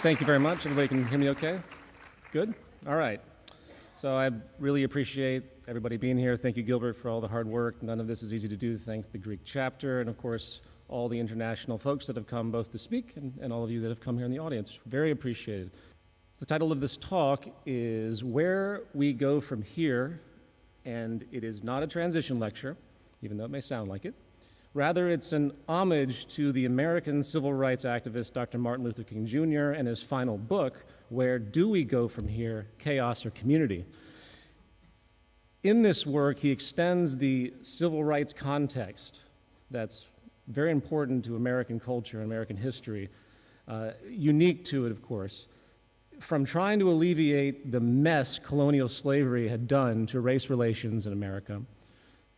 Thank you very much. Everybody can hear me okay? Good? All right. So I really appreciate everybody being here. Thank you, Gilbert, for all the hard work. None of this is easy to do, thanks to the Greek chapter, and of course, all the international folks that have come both to speak and all of you that have come here in the audience. Very appreciated. The title of this talk is Where We Go From Here, and it is not a transition lecture, even though it may sound like it. Rather, it's an homage to the American civil rights activist Dr. Martin Luther King Jr. and his final book, Where Do We Go From Here, Chaos or Community? In this work, he extends the civil rights context that's very important to American culture and American history, unique to it, of course, from trying to alleviate the mess colonial slavery had done to race relations in America,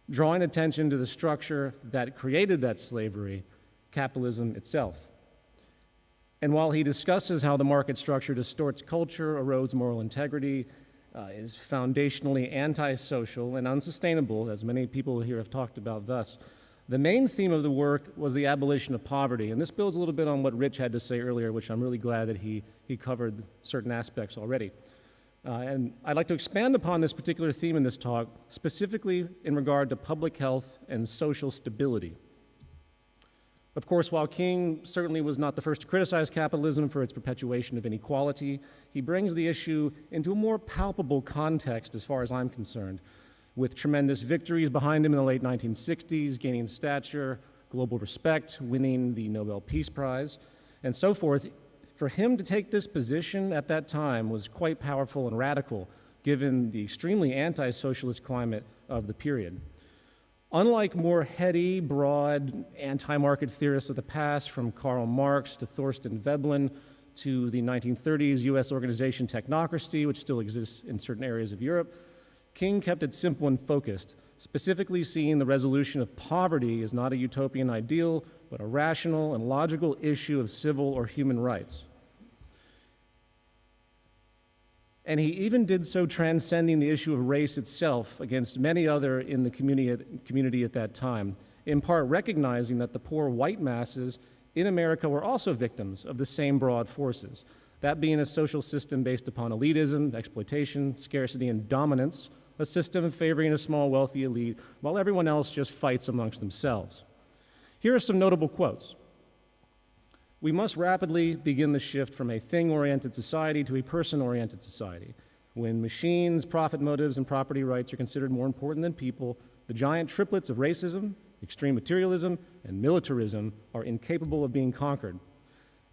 drawing attention to the structure that created that slavery, capitalism itself. And while he discusses how the market structure distorts culture, erodes moral integrity, is foundationally antisocial and unsustainable, as many people here have talked about thus, the main theme of the work was the abolition of poverty. And this builds a little bit on what Rich had to say earlier, which I'm really glad that he covered certain aspects already. And I'd like to expand upon this particular theme in this talk, specifically in regard to public health and social stability. Of course, while King certainly was not the first to criticize capitalism for its perpetuation of inequality, he brings the issue into a more palpable context as far as I'm concerned, with tremendous victories behind him in the late 1960s, gaining stature, global respect, winning the Nobel Peace Prize, and so forth. For him to take this position at that time was quite powerful and radical, given the extremely anti-socialist climate of the period. Unlike more heady, broad, anti-market theorists of the past, from Karl Marx to Thorstein Veblen to the 1930s U.S. organization technocracy, which still exists in certain areas of Europe, King kept it simple and focused, specifically seeing the resolution of poverty as not a utopian ideal, but a rational and logical issue of civil or human rights. And he even did so transcending the issue of race itself against many other in the community at that time, in part recognizing that the poor white masses in America were also victims of the same broad forces, that being a social system based upon elitism, exploitation, scarcity, and dominance, a system favoring a small wealthy elite while everyone else just fights amongst themselves. Here are some notable quotes. We must rapidly begin the shift from a thing-oriented society to a person-oriented society. When machines, profit motives, and property rights are considered more important than people, the giant triplets of racism, extreme materialism, and militarism are incapable of being conquered.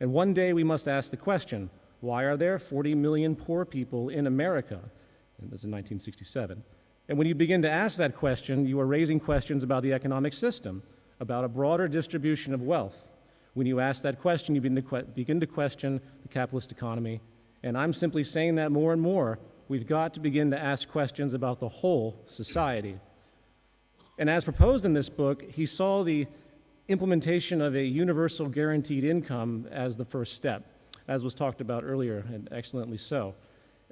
And one day we must ask the question, why are there 40 million poor people in America? And this is in 1967. And when you begin to ask that question, you are raising questions about the economic system, about a broader distribution of wealth. When you ask that question, you begin to question the capitalist economy. And I'm simply saying that more and more. We've got to begin to ask questions about the whole society. And as proposed in this book, he saw the implementation of a universal guaranteed income as the first step, as was talked about earlier, and excellently so.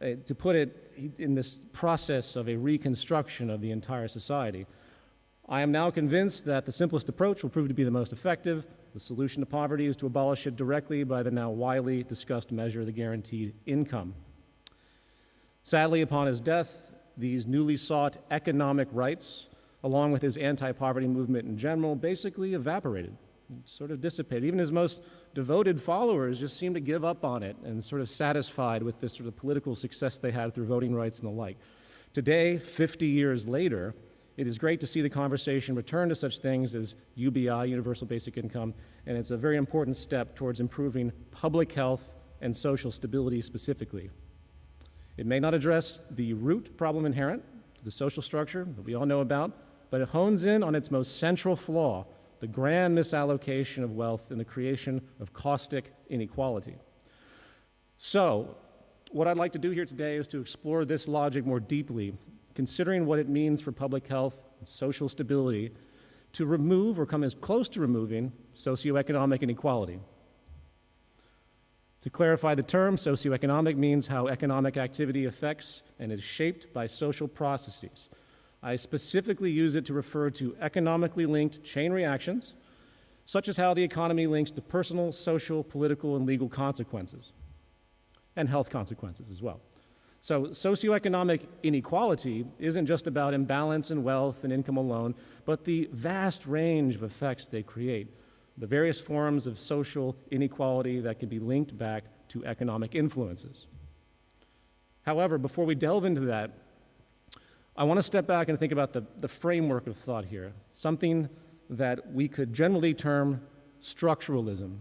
To put it in this process of a reconstruction of the entire society. I am now convinced that the simplest approach will prove to be the most effective. The solution to poverty is to abolish it directly by the now widely discussed measure, the guaranteed income. Sadly, upon his death, these newly sought economic rights, along with his anti-poverty movement in general, basically evaporated, sort of dissipated. Even his most devoted followers just seemed to give up on it and sort of satisfied with this sort of political success they had through voting rights and the like. Today, 50 years later, it is great to see the conversation return to such things as UBI, Universal Basic Income, and it's a very important step towards improving public health and social stability specifically. It may not address the root problem inherent to the social structure that we all know about, but it hones in on its most central flaw, the grand misallocation of wealth and the creation of caustic inequality. So, what I'd like to do here today is to explore this logic more deeply, considering what it means for public health and social stability to remove or come as close to removing socioeconomic inequality. To clarify the term, socioeconomic means how economic activity affects and is shaped by social processes. I specifically use it to refer to economically linked chain reactions, such as how the economy links to personal, social, political, and legal consequences. and health consequences as well. So socioeconomic inequality isn't just about imbalance in wealth and income alone, but the vast range of effects they create, the various forms of social inequality that can be linked back to economic influences. However, before we delve into that, I want to step back and think about the framework of thought here, something that we could generally term structuralism.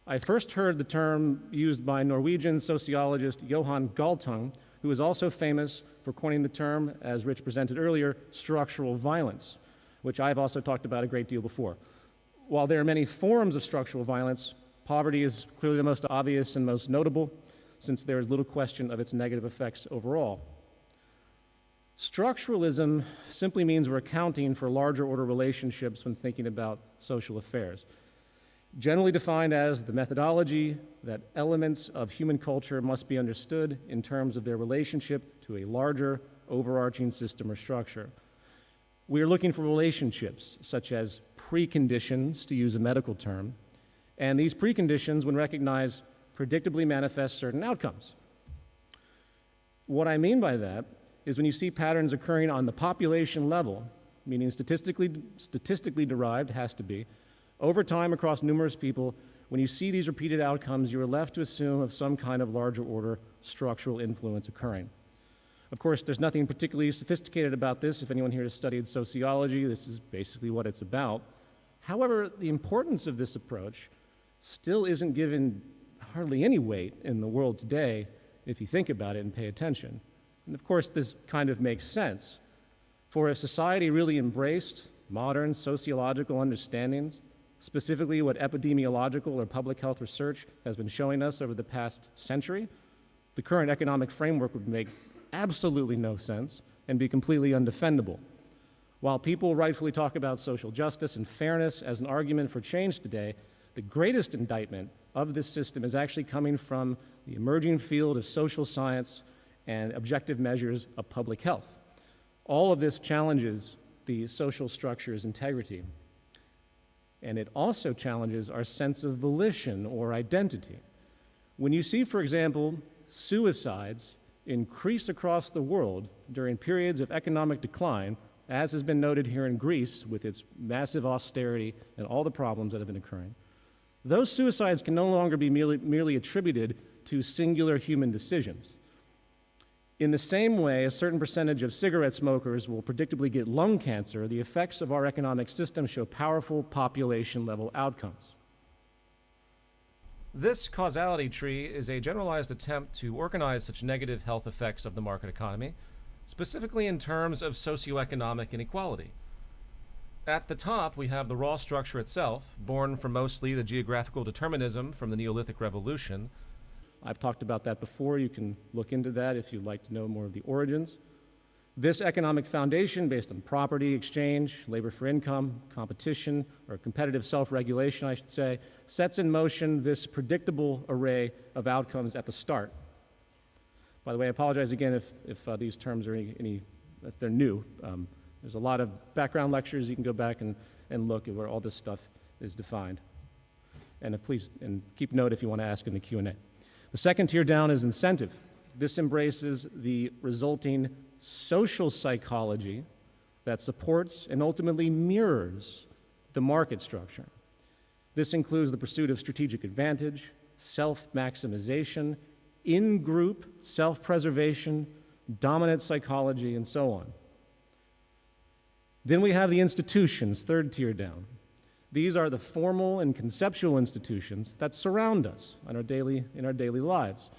I first heard the term used by Norwegian sociologist Johan Galtung, who is also famous for coining the term, as Rich presented earlier, structural violence, which I've also talked about a great deal before. While there are many forms of structural violence, poverty is clearly the most obvious and most notable, since there is little question of its negative effects overall. Structuralism simply means we're accounting for larger order relationships when thinking about social affairs. Generally defined as the methodology that elements of human culture must be understood in terms of their relationship to a larger, overarching system or structure. We are looking for relationships such as preconditions, to use a medical term, and these preconditions, when recognized, predictably manifest certain outcomes. What I mean by that is when you see patterns occurring on the population level, meaning statistically derived, has to be, over time across numerous people, when you see these repeated outcomes, you are left to assume of some kind of larger order structural influence occurring. Of course, there's nothing particularly sophisticated about this. If anyone here has studied sociology, this is basically what it's about. However, the importance of this approach still isn't given hardly any weight in the world today if you think about it and pay attention. And of course, this kind of makes sense. For if society really embraced modern sociological understandings, specifically what epidemiological or public health research has been showing us over the past century, the current economic framework would make absolutely no sense and be completely undefendable. While people rightfully talk about social justice and fairness as an argument for change today, the greatest indictment of this system is actually coming from the emerging field of social science and objective measures of public health. All of this challenges the social structure's integrity. And it also challenges our sense of volition or identity. When you see, for example, suicides increase across the world during periods of economic decline, as has been noted here in Greece with its massive austerity and all the problems that have been occurring, those suicides can no longer be merely attributed to singular human decisions. In the same way, a certain percentage of cigarette smokers will predictably get lung cancer, the effects of our economic system show powerful population-level outcomes. This causality tree is a generalized attempt to organize such negative health effects of the market economy, specifically in terms of socioeconomic inequality. At the top, we have the raw structure itself, born from mostly the geographical determinism from the Neolithic Revolution. I've talked about that before. You can look into that if you'd like to know more of the origins. This economic foundation, based on property, exchange, labor for income, competition, or competitive self-regulation, I should say, sets in motion this predictable array of outcomes at the start. By the way, I apologize again if these terms are if they're new. There's a lot of background lectures. You can go back and look at where all this stuff is defined. And please keep note if you want to ask in the Q&A. The second tier down is incentive. This embraces the resulting social psychology that supports and ultimately mirrors the market structure. This includes the pursuit of strategic advantage, self-maximization, in-group self-preservation, dominant psychology, and so on. Then we have the institutions, third tier down. These are the formal and conceptual institutions that surround us in our daily lives.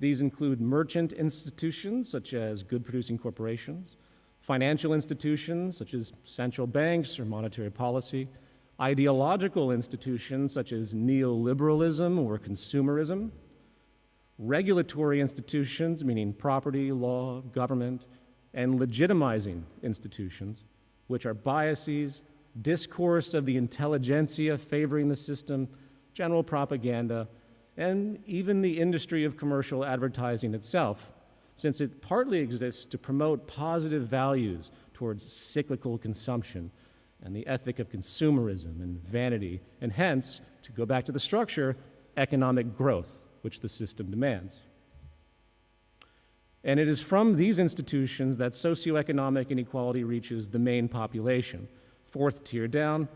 These include merchant institutions, such as good-producing corporations, financial institutions, such as central banks or monetary policy, ideological institutions, such as neoliberalism or consumerism, regulatory institutions, meaning property, law, government, and legitimizing institutions, which are biases, discourse of the intelligentsia favoring the system, general propaganda, and even the industry of commercial advertising itself, since it partly exists to promote positive values towards cyclical consumption and the ethic of consumerism and vanity, and hence, to go back to the structure, economic growth. which the system demands. And it is from these institutions that socioeconomic inequality reaches the main population. Fourth tier down,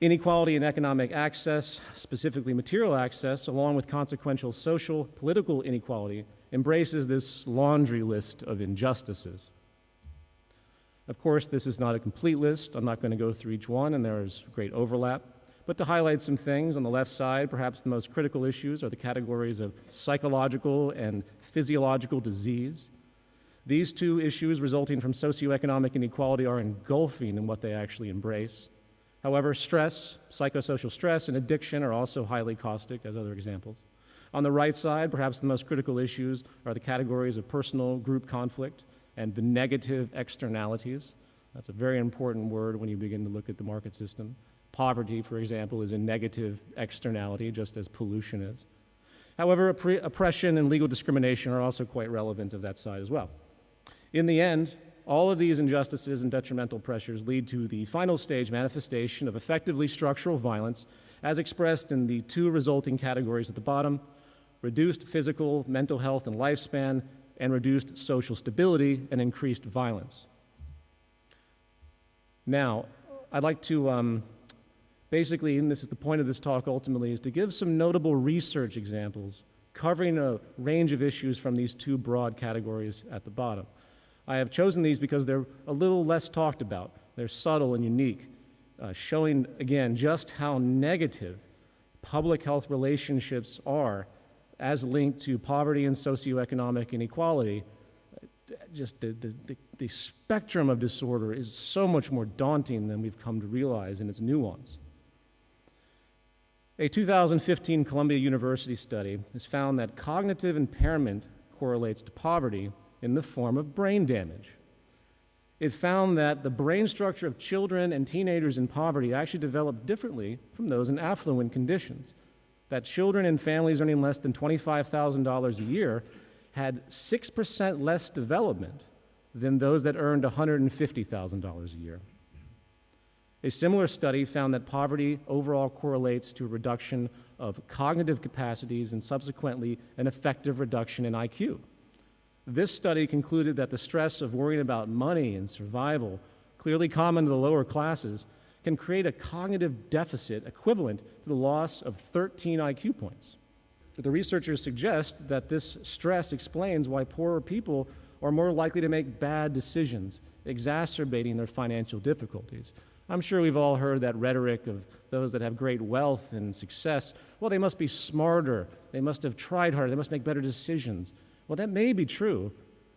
inequality in economic access, specifically material access, along with consequential social, political inequality, embraces this laundry list of injustices. Of course, this is not a complete list. I'm not going to go through each one, and there is great overlap. But to highlight some things, on the left side, perhaps the most critical issues are the categories of psychological and physiological disease. These two issues resulting from socioeconomic inequality are engulfing in what they actually embrace. However, stress, psychosocial stress, and addiction are also highly caustic as other examples. On the right side, perhaps the most critical issues are the categories of personal group conflict and the negative externalities. That's a very important word when you begin to look at the market system. Poverty, for example, is a negative externality, just as pollution is. However, oppression and legal discrimination are also quite relevant of that side as well. In the end, all of these injustices and detrimental pressures lead to the final stage manifestation of effectively structural violence, as expressed in the two resulting categories at the bottom: reduced physical, mental health, and lifespan, and reduced social stability and increased violence. Now, I'd like to basically, and this is the point of this talk ultimately, is to give some notable research examples covering a range of issues from these two broad categories at the bottom. I have chosen these because they're a little less talked about. They're subtle and unique, showing, again, just how negative public health relationships are as linked to poverty and socioeconomic inequality. Just the spectrum of disorder is so much more daunting than we've come to realize in its nuance. A 2015 Columbia University study has found that cognitive impairment correlates to poverty in the form of brain damage. It found that the brain structure of children and teenagers in poverty actually developed differently from those in affluent conditions. That children in families earning less than $25,000 a year had 6% less development than those that earned $150,000 a year. A similar study found that poverty overall correlates to a reduction of cognitive capacities and subsequently an effective reduction in IQ. This study concluded that the stress of worrying about money and survival, clearly common to the lower classes, can create a cognitive deficit equivalent to the loss of 13 IQ points. The researchers suggest that this stress explains why poorer people are more likely to make bad decisions, exacerbating their financial difficulties. I'm sure we've all heard that rhetoric of those that have great wealth and success. Well, they must be smarter, they must have tried harder, they must make better decisions. Well, that may be true,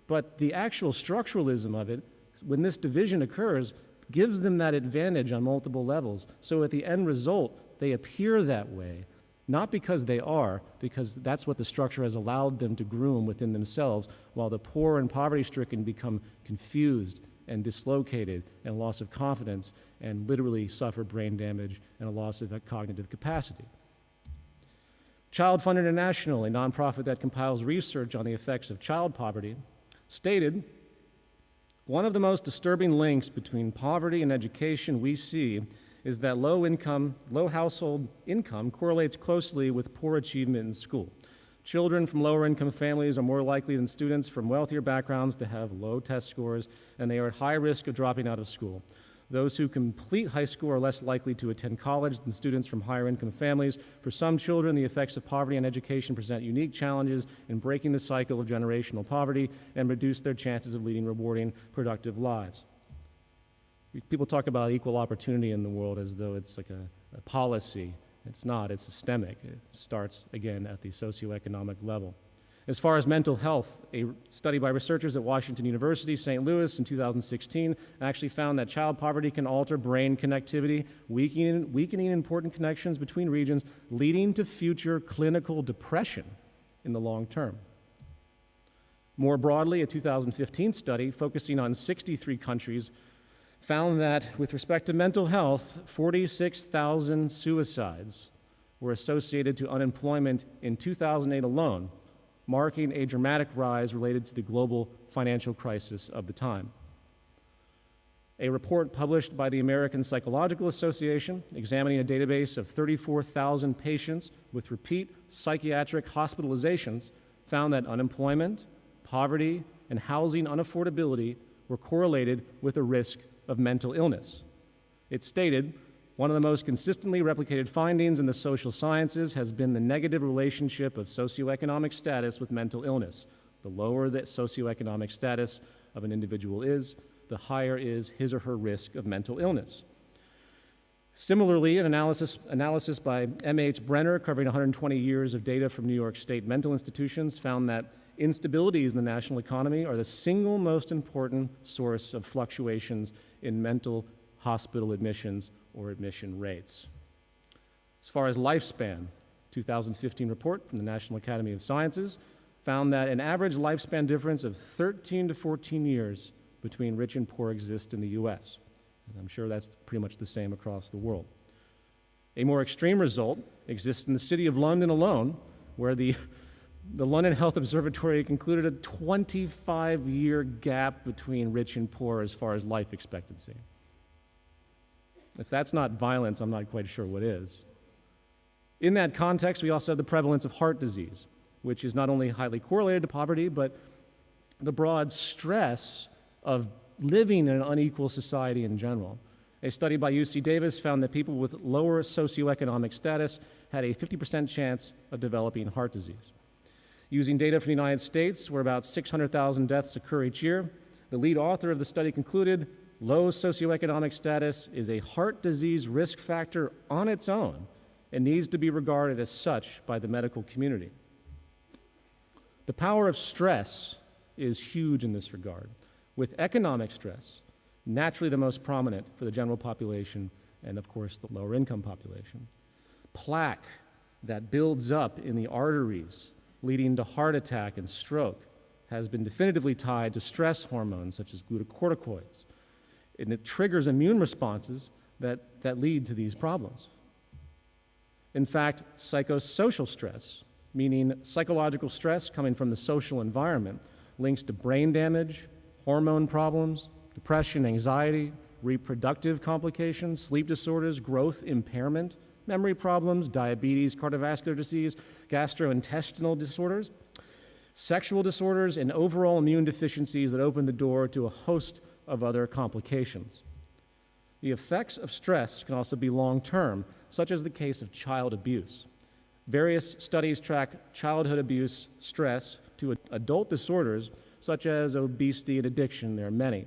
but the actual structuralism of it, when this division occurs, gives them that advantage on multiple levels. So at the end result, they appear that way, not because they are, because that's what the structure has allowed them to groom within themselves, while the poor and poverty-stricken become confused and dislocated and loss of confidence and literally suffer brain damage and a loss of cognitive capacity. Child Fund International, a nonprofit that compiles research on the effects of child poverty, stated, "One of the most disturbing links between poverty and education we see is that low household income correlates closely with poor achievement in school. Children from lower income families are more likely than students from wealthier backgrounds to have low test scores, and they are at high risk of dropping out of school. Those who complete high school are less likely to attend college than students from higher income families. For some children, the effects of poverty on education present unique challenges in breaking the cycle of generational poverty and reduce their chances of leading rewarding, productive lives." People talk about equal opportunity in the world as though it's like a policy. It's not, it's systemic. It starts, again, at the socioeconomic level. As far as mental health, a study by researchers at Washington University, St. Louis in 2016 actually found that child poverty can alter brain connectivity, weakening important connections between regions, leading to future clinical depression in the long term. More broadly, a 2015 study focusing on 63 countries found that with respect to mental health, 46,000 suicides were associated to unemployment in 2008 alone, marking a dramatic rise related to the global financial crisis of the time. A report published by the American Psychological Association examining a database of 34,000 patients with repeat psychiatric hospitalizations found that unemployment, poverty, and housing unaffordability were correlated with a risk of mental illness. It stated, one of the most consistently replicated findings in the social sciences has been the negative relationship of socioeconomic status with mental illness. The lower the socioeconomic status of an individual is, the higher is his or her risk of mental illness. Similarly, an analysis by M.H. Brenner covering 120 years of data from New York State mental institutions found that instabilities in the national economy are the single most important source of fluctuations in mental hospital admissions or admission rates. As far as lifespan, 2015 report from the National Academy of Sciences found that an average lifespan difference of 13 to 14 years between rich and poor exists in the U.S. And I'm sure that's pretty much the same across the world. A more extreme result exists in the city of London alone, where the London Health Observatory concluded a 25-year gap between rich and poor as far as life expectancy. If that's not violence, I'm not quite sure what is. In that context, we also have the prevalence of heart disease, which is not only highly correlated to poverty, but the broad stress of living in an unequal society in general. A study by UC Davis found that people with lower socioeconomic status had a 50% chance of developing heart disease. Using data from the United States, where about 600,000 deaths occur each year, the lead author of the study concluded low socioeconomic status is a heart disease risk factor on its own and needs to be regarded as such by the medical community. The power of stress is huge in this regard, with economic stress naturally the most prominent for the general population and, of course, the lower income population. Plaque that builds up in the arteries leading to heart attack and stroke has been definitively tied to stress hormones such as glucocorticoids, and it triggers immune responses that lead to these problems. In fact, psychosocial stress, meaning psychological stress coming from the social environment, links to brain damage, hormone problems, depression, anxiety, reproductive complications, sleep disorders, growth impairment, memory problems, diabetes, cardiovascular disease, gastrointestinal disorders, sexual disorders, and overall immune deficiencies that open the door to a host of other complications. The effects of stress can also be long-term, such as the case of child abuse. Various studies track childhood abuse stress to adult disorders such as obesity and addiction. There are many.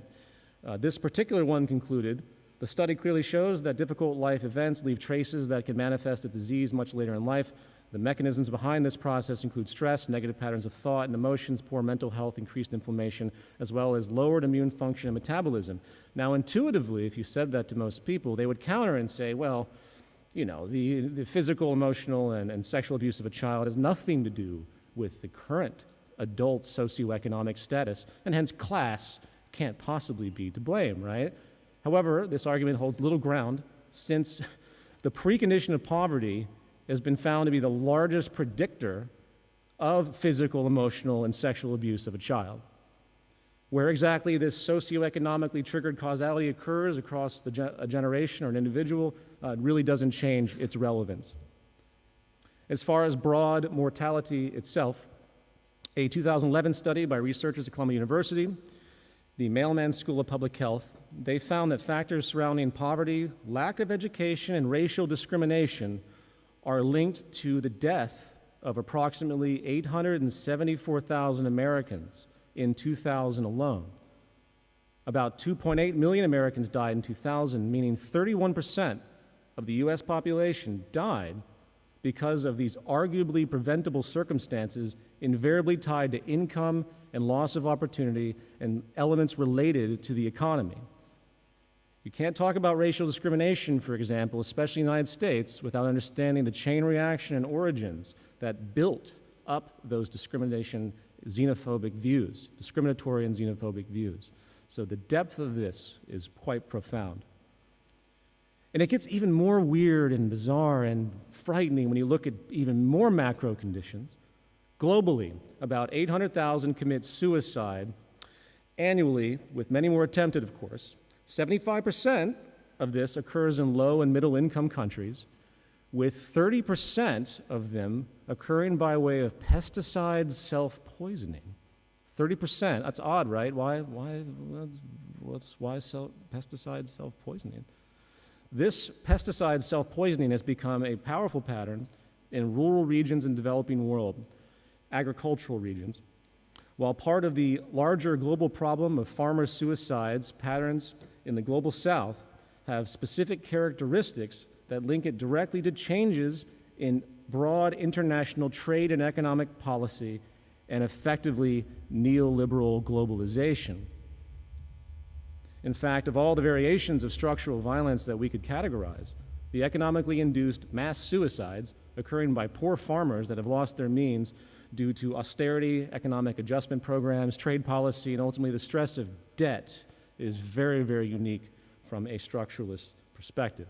This particular one concluded, the study clearly shows that difficult life events leave traces that can manifest as disease much later in life. The mechanisms behind this process include stress, negative patterns of thought and emotions, poor mental health, increased inflammation, as well as lowered immune function and metabolism. Now, intuitively, if you said that to most people, they would counter and say, well, you know, the physical, emotional, and sexual abuse of a child has nothing to do with the current adult socioeconomic status, and hence class can't possibly be to blame, right? However, this argument holds little ground since the precondition of poverty has been found to be the largest predictor of physical, emotional, and sexual abuse of a child. Where exactly this socioeconomically triggered causality occurs across a generation or an individual really doesn't change its relevance. As far as broad mortality itself, a 2011 study by researchers at Columbia University, the Mailman School of Public Health, they found that factors surrounding poverty, lack of education, and racial discrimination are linked to the death of approximately 874,000 Americans in 2000 alone. About 2.8 million Americans died in 2000, meaning 31% of the U.S. population died because of these arguably preventable circumstances invariably tied to income and loss of opportunity and elements related to the economy. You can't talk about racial discrimination, for example, especially in the United States, without understanding the chain reaction and origins that built up those discriminatory and xenophobic views. So the depth of this is quite profound. And it gets even more weird and bizarre and frightening when you look at even more macro conditions. Globally, about 800,000 commit suicide annually, with many more attempted, of course. 75% of this occurs in low and middle income countries, with 30% of them occurring by way of pesticide self-poisoning. 30%, that's odd, right? Why pesticide self-poisoning? This pesticide self-poisoning has become a powerful pattern in rural regions and developing world, agricultural regions. While part of the larger global problem of farmer suicides, patterns in the global south have specific characteristics that link it directly to changes in broad international trade and economic policy and effectively neoliberal globalization. In fact, of all the variations of structural violence that we could categorize, the economically induced mass suicides occurring by poor farmers that have lost their means due to austerity, economic adjustment programs, trade policy, and ultimately the stress of debt is very, very unique from a structuralist perspective.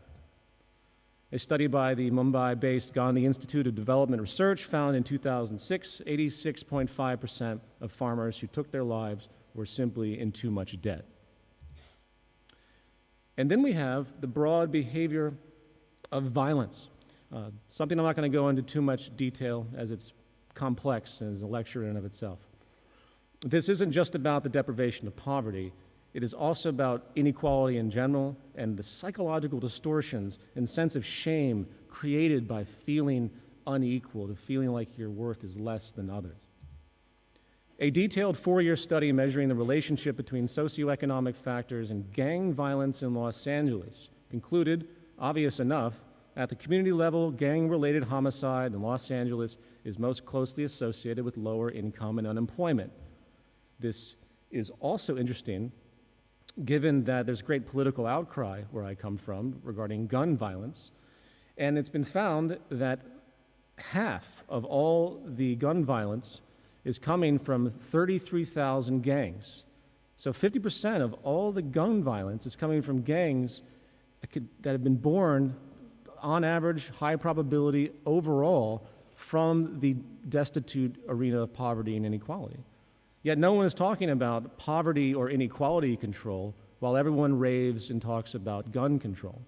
A study by the Mumbai-based Gandhi Institute of Development Research found in 2006, 86.5% of farmers who took their lives were simply in too much debt. And then we have the broad behavior of violence, something I'm not going to go into too much detail as it's complex and is a lecture in and of itself. This isn't just about the deprivation of poverty. It is also about inequality in general and the psychological distortions and sense of shame created by feeling unequal, to feeling like your worth is less than others. A detailed 4-year study measuring the relationship between socioeconomic factors and gang violence in Los Angeles concluded, obvious enough, at the community level, gang-related homicide in Los Angeles is most closely associated with lower income and unemployment. This is also interesting given that there's great political outcry where I come from regarding gun violence, and it's been found that half of all the gun violence is coming from 33,000 gangs. So 50% of all the gun violence is coming from gangs that have been born, on average, high probability overall, from the destitute arena of poverty and inequality. Yet no one is talking about poverty or inequality control while everyone raves and talks about gun control.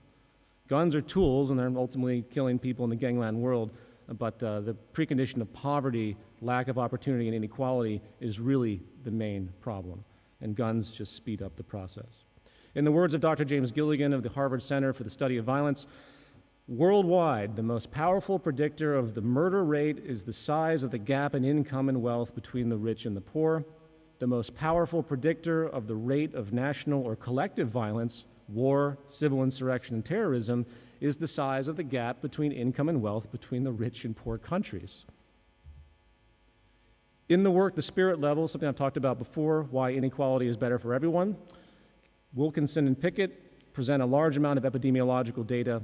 Guns are tools, and they're ultimately killing people in the gangland world, but the precondition of poverty, lack of opportunity, and inequality is really the main problem, and guns just speed up the process. In the words of Dr. James Gilligan of the Harvard Center for the Study of Violence, worldwide, the most powerful predictor of the murder rate is the size of the gap in income and wealth between the rich and the poor. The most powerful predictor of the rate of national or collective violence, war, civil insurrection, and terrorism is the size of the gap between income and wealth between the rich and poor countries. In the work, The Spirit Level, something I've talked about before, why inequality is better for everyone, Wilkinson and Pickett present a large amount of epidemiological data,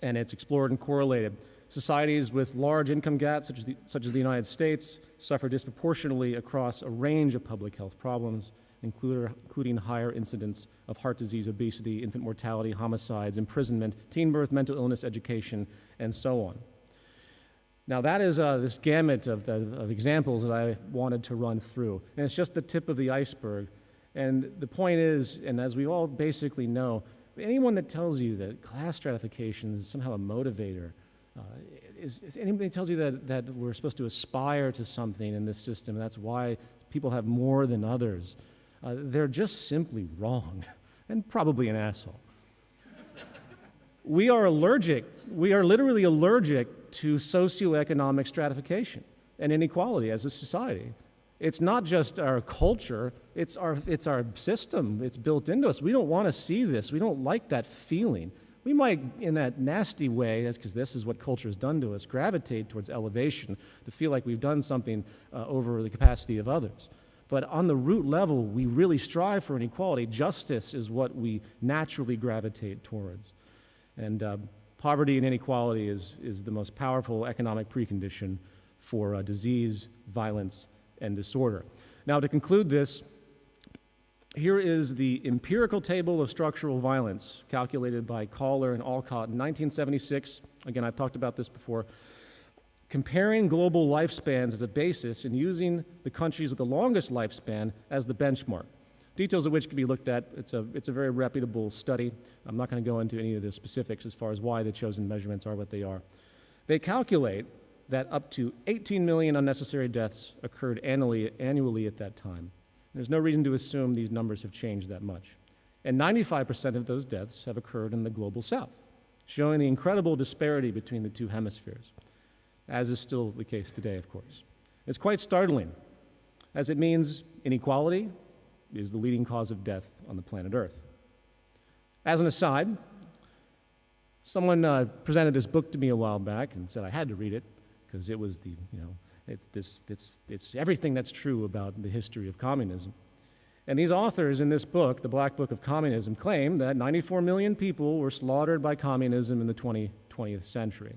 and it's explored and correlated. Societies with large income gaps, such as the United States, suffer disproportionately across a range of public health problems, including higher incidence of heart disease, obesity, infant mortality, homicides, imprisonment, teen birth, mental illness, education, and so on. Now that is this gamut of examples that I wanted to run through, and it's just the tip of the iceberg. And the point is, and as we all basically know, anyone that tells you that class stratification is somehow a motivator, if anybody tells you that we're supposed to aspire to something in this system, that's why people have more than others, they're just simply wrong, and probably an asshole. We are literally allergic to socioeconomic stratification and inequality as a society. It's not just our culture, it's our system. It's built into us. We don't want to see this. We don't like that feeling. We might, in that nasty way, that's because this is what culture has done to us, gravitate towards elevation to feel like we've done something over the capacity of others. But on the root level, we really strive for inequality. Justice is what we naturally gravitate towards. And poverty and inequality is the most powerful economic precondition for disease, violence, and disorder. Now, to conclude this, here is the empirical table of structural violence calculated by Kohler and Alcott in 1976. Again, I've talked about this before. Comparing global lifespans as a basis and using the countries with the longest lifespan as the benchmark. details of which can be looked at. It's a very reputable study. I'm not going to go into any of the specifics as far as why the chosen measurements are what they are. They calculate that up to 18 million unnecessary deaths occurred annually at that time. There's no reason to assume these numbers have changed that much. And 95% of those deaths have occurred in the global south, showing the incredible disparity between the two hemispheres, as is still the case today, of course. It's quite startling, as it means inequality is the leading cause of death on the planet Earth. As an aside, someone presented this book to me a while back and said I had to read it because it was it's everything that's true about the history of communism. And these authors in this book, The Black Book of Communism, claim that 94 million people were slaughtered by communism in the 20th century.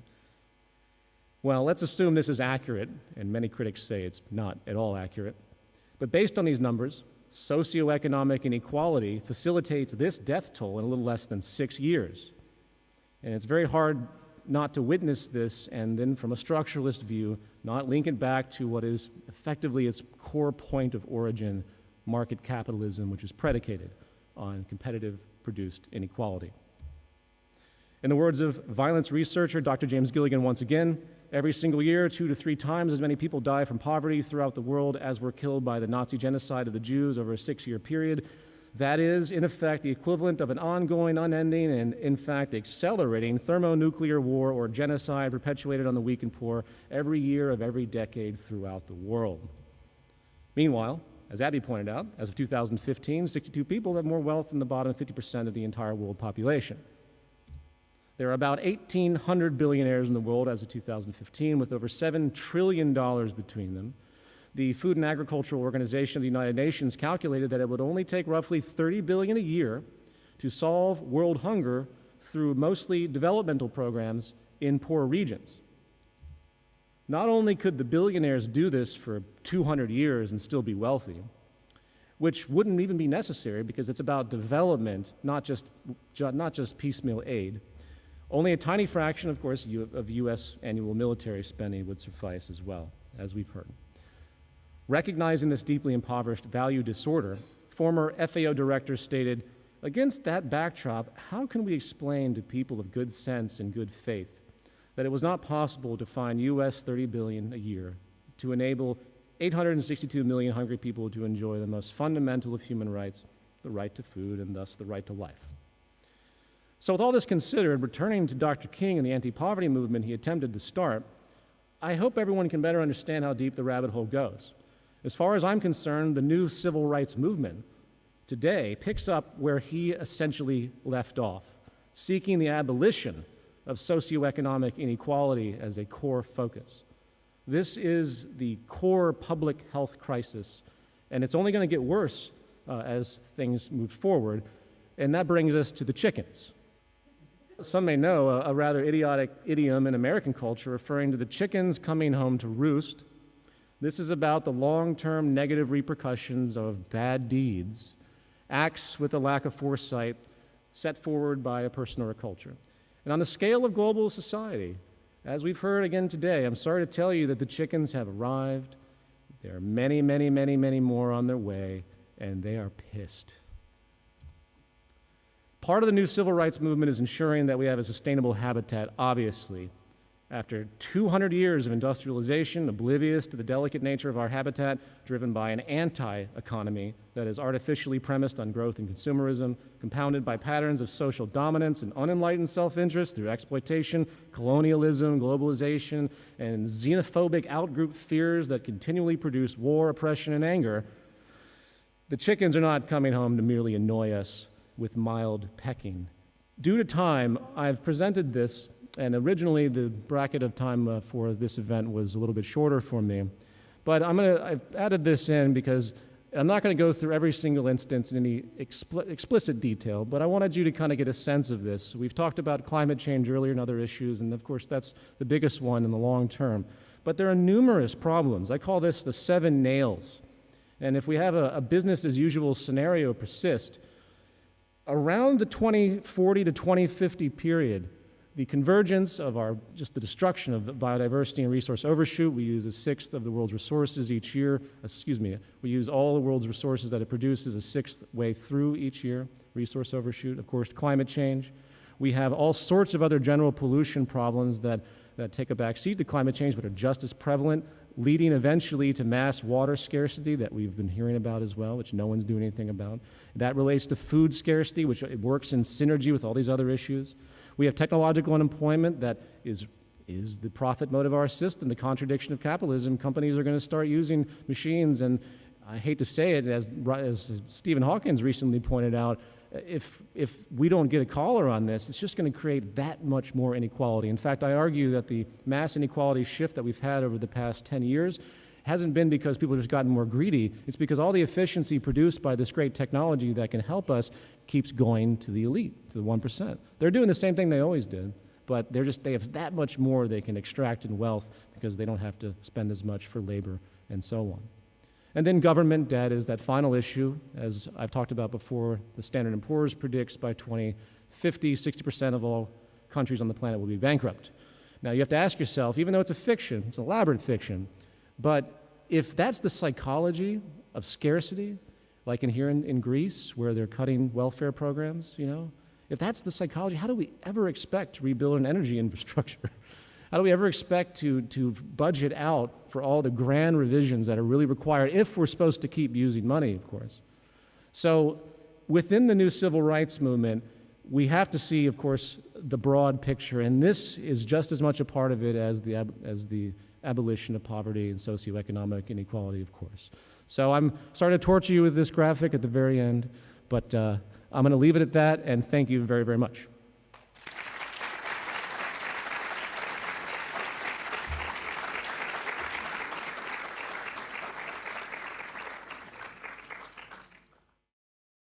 Well, let's assume this is accurate, and many critics say it's not at all accurate. But based on these numbers, socioeconomic inequality facilitates this death toll in a little less than 6 years. And it's very hard not to witness this and then, from a structuralist view, not link it back to what is effectively its core point of origin, market capitalism, which is predicated on competitive produced inequality. In the words of violence researcher Dr. James Gilligan once again, every single year, 2 to 3 times as many people die from poverty throughout the world as were killed by the Nazi genocide of the Jews over a 6-year period. That is, in effect, the equivalent of an ongoing, unending, and in fact accelerating thermonuclear war or genocide perpetuated on the weak and poor every year of every decade throughout the world. Meanwhile, as Abby pointed out, as of 2015, 62 people have more wealth than the bottom 50% of the entire world population. There are about 1,800 billionaires in the world as of 2015, with over $7 trillion between them. The Food and Agricultural Organization of the United Nations calculated that it would only take roughly $30 billion a year to solve world hunger through mostly developmental programs in poor regions. Not only could the billionaires do this for 200 years and still be wealthy, which wouldn't even be necessary because it's about development, not just piecemeal aid. Only a tiny fraction, of course, of U.S. annual military spending would suffice as well, as we've heard. Recognizing this deeply impoverished value disorder, former FAO director stated, "Against that backdrop, how can we explain to people of good sense and good faith that it was not possible to find U.S. $30 billion a year to enable 862 million hungry people to enjoy the most fundamental of human rights, the right to food and thus the right to life?" So with all this considered, returning to Dr. King and the anti-poverty movement he attempted to start, I hope everyone can better understand how deep the rabbit hole goes. As far as I'm concerned, the new civil rights movement today picks up where he essentially left off, seeking the abolition of socioeconomic inequality as a core focus. This is the core public health crisis, and it's only going to get worse as things move forward, and that brings us to the chickens. Some may know a rather idiotic idiom in American culture referring to the chickens coming home to roost. This is about the long-term negative repercussions of bad deeds, acts with a lack of foresight set forward by a person or a culture. And on the scale of global society, as we've heard again today, I'm sorry to tell you that the chickens have arrived. There are many, many, many, many more on their way, and they are pissed. Part of the new civil rights movement is ensuring that we have a sustainable habitat, obviously. After 200 years of industrialization, oblivious to the delicate nature of our habitat, driven by an anti-economy that is artificially premised on growth and consumerism, compounded by patterns of social dominance and unenlightened self-interest through exploitation, colonialism, globalization, and xenophobic outgroup fears that continually produce war, oppression, and anger, the chickens are not coming home to merely annoy us with mild pecking. Due to time, I've presented this, and originally the bracket of time for this event was a little bit shorter for me, but I've added this in because I'm not going to go through every single instance in any explicit detail, but I wanted you to kind of get a sense of this. We've talked about climate change earlier and other issues, and of course that's the biggest one in the long term. But there are numerous problems. I call this the 7 nails. And if we have a business as usual scenario persist, around the 2040 to 2050 period, the convergence of just the destruction of biodiversity and resource overshoot. We use a sixth of the world's resources each year. We use all the world's resources that it produces a sixth way through each year, resource overshoot. Of course, climate change. We have all sorts of other general pollution problems that take a back seat to climate change, but are just as prevalent, leading eventually to mass water scarcity that we've been hearing about as well, which no one's doing anything about. That relates to food scarcity, which it works in synergy with all these other issues. We have technological unemployment that is the profit motive of our system, the contradiction of capitalism. Companies are going to start using machines, and I hate to say it, as Stephen Hawkins recently pointed out, if we don't get a collar on this, it's just going to create that much more inequality. In fact, I argue that the mass inequality shift that we've had over the past 10 years hasn't been because people have just gotten more greedy. It's because all the efficiency produced by this great technology that can help us keeps going to the elite, to the 1%. They're doing the same thing they always did, but they have that much more they can extract in wealth because they don't have to spend as much for labor and so on. And then government debt is that final issue. As I've talked about before, the Standard & Poor's predicts by 2050, 60% of all countries on the planet will be bankrupt. Now you have to ask yourself, even though it's a fiction, it's an elaborate fiction, but if that's the psychology of scarcity, like here in Greece, where they're cutting welfare programs, if that's the psychology, how do we ever expect to rebuild an energy infrastructure? How do we ever expect to budget out for all the grand revisions that are really required if we're supposed to keep using money, of course? So within the new civil rights movement, we have to see, of course, the broad picture, and this is just as much a part of it as the abolition of poverty and socioeconomic inequality, of course. So I'm sorry to torture you with this graphic at the very end, but I'm going to leave it at that, and thank you very, very much.